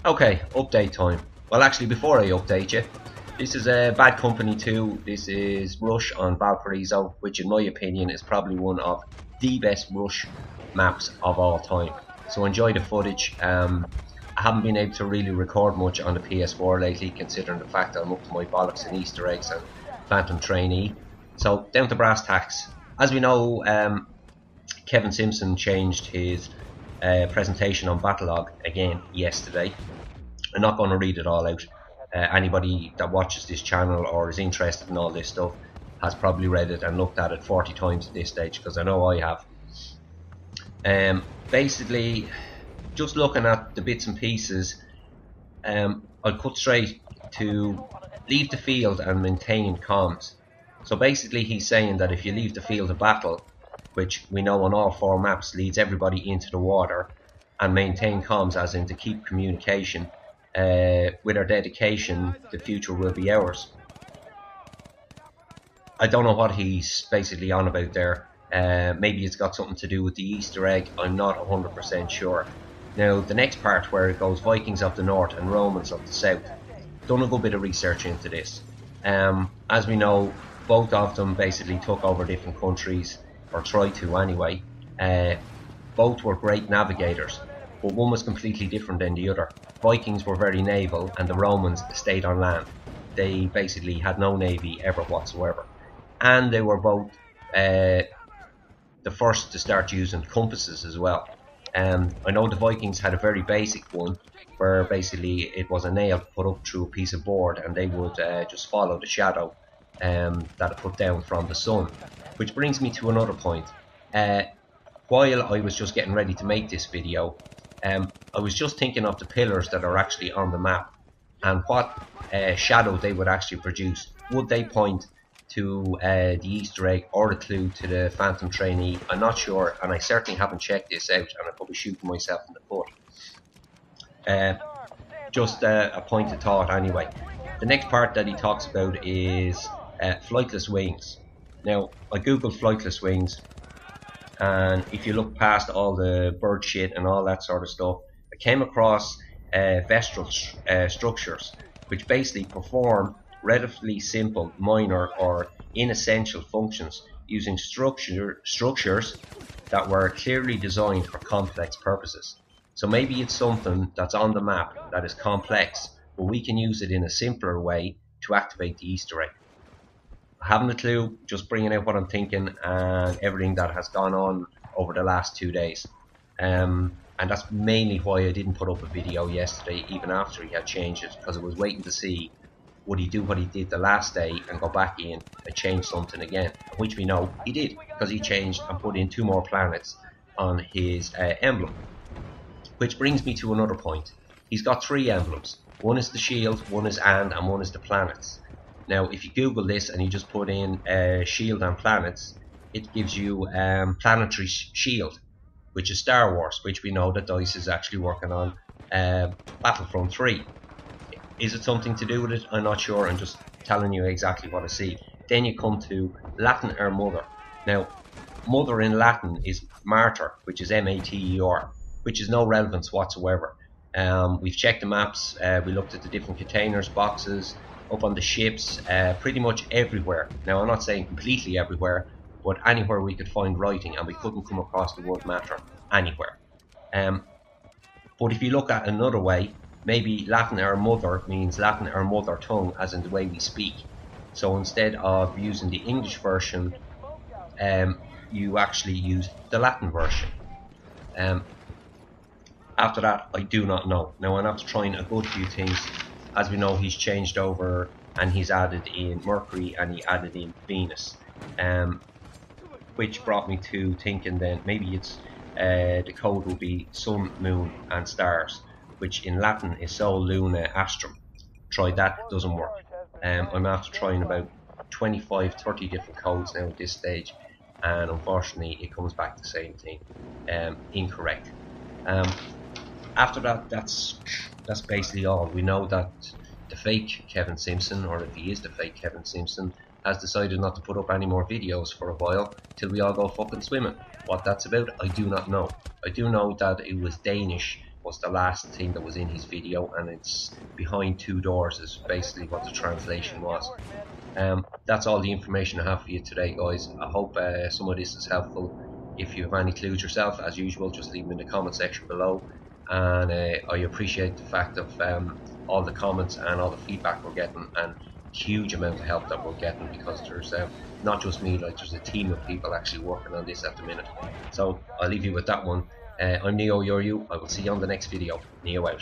Okay, update time. Well, actually, before I update you, this is a Bad Company 2. This is Rush on Valparaiso, which, in my opinion, is probably one of the best Rush maps of all time. So enjoy the footage. I haven't been able to really record much on the PS4 lately, considering the fact that I'm up to my bollocks in Easter eggs and Phantom Trainee. So down to brass tacks. As we know, Kevin Simpson changed his presentation on Battlelog again yesterday. I'm not going to read it all out. Anybody that watches this channel or is interested in all this stuff has probably read it and looked at it 40 times at this stage, because I know I have. Basically, just looking at the bits and pieces, I'll cut straight to leave the field and maintain comms. So basically he's saying that if you leave the field of battle, which we know on all four maps leads everybody into the water, and maintain comms as in to keep communication, with our dedication, the future will be ours. I don't know what he's basically on about there. Maybe it's got something to do with the Easter egg. I'm not 100% sure. Now, the next part where it goes Vikings of the North and Romans of the South, done a good bit of research into this. As we know, both of them basically took over different countries, or tried to anyway. Both were great navigators, but one was completely different than the other. Vikings were very naval, and the Romans stayed on land. They basically had no navy ever whatsoever. And they were both the first to start using compasses as well. I know the Vikings had a very basic one, where basically it was a nail put up through a piece of board, and they would just follow the shadow that it put down from the sun. Which brings me to another point. While I was just getting ready to make this video, I was just thinking of the pillars that are actually on the map, and what shadow they would actually produce. Would they point to the Easter egg or a clue to the Phantom Trainee? I'm not sure, and I certainly haven't checked this out, and I'm probably shooting myself in the foot. Just a point of thought anyway. The next part that he talks about is flightless wings. Now, I googled flightless wings, and if you look past all the bird shit and all that sort of stuff, I came across vestral structures, which basically perform relatively simple, minor or inessential functions using structures that were clearly designed for complex purposes. So maybe it's something that's on the map that is complex, but we can use it in a simpler way to activate the Easter egg. I haven't a clue, just bringing out what I'm thinking and everything that has gone on over the last 2 days. And that's mainly why I didn't put up a video yesterday, even after he had changed it, because I was waiting to see would he do what he did the last day and go back in and change something again, which we know he did, because he changed and put in 2 more planets on his emblem. Which brings me to another point. He's got 3 emblems. One is the shield, one is and one is the planets. Now, if you Google this and you just put in shield and planets, it gives you planetary shield, which is Star Wars, which we know that DICE is actually working on Battlefront 3. Is it something to do with it? I'm not sure. I'm just telling you exactly what I see. Then you come to Latin or mother. Now, mother in Latin is mater, which is M-A-T-E-R, which is no relevance whatsoever. We've checked the maps. We looked at the different containers, boxes, up on the ships, pretty much everywhere. Now, I'm not saying completely everywhere, but anywhere we could find writing, and we couldn't come across the word matter anywhere. But if you look at another way, maybe Latin our mother means Latin our mother tongue, as in the way we speak. So instead of using the English version, you actually use the Latin version. After that, I do not know. Now, I'm after trying a good few things. As we know, he's changed over and he's added in Mercury and he added in Venus, which brought me to thinking then maybe it's the code will be Sun, Moon and Stars, which in Latin is Sol, Luna, Astrum. Tried that, doesn't work. I'm after trying about 25-30 different codes now at this stage, and unfortunately it comes back the same thing, incorrect. After that, that's basically all. We know that the fake Kevin Simpson, or if he is the fake Kevin Simpson, has decided not to put up any more videos for a while till we all go fucking swimming. What that's about, I do not know. I do know that it was Danish was the last thing that was in his video, and it's behind two doors is basically what the translation was. That's all the information I have for you today, guys. I hope some of this is helpful. If you have any clues yourself, as usual, just leave them in the comment section below. And I appreciate the fact of all the comments and all the feedback we're getting, and huge amount of help that we're getting, because there's not just me, like there's a team of people actually working on this at the minute. So I'll leave you with that one. I'm Neo, you're you. I will see you on the next video. Neo out.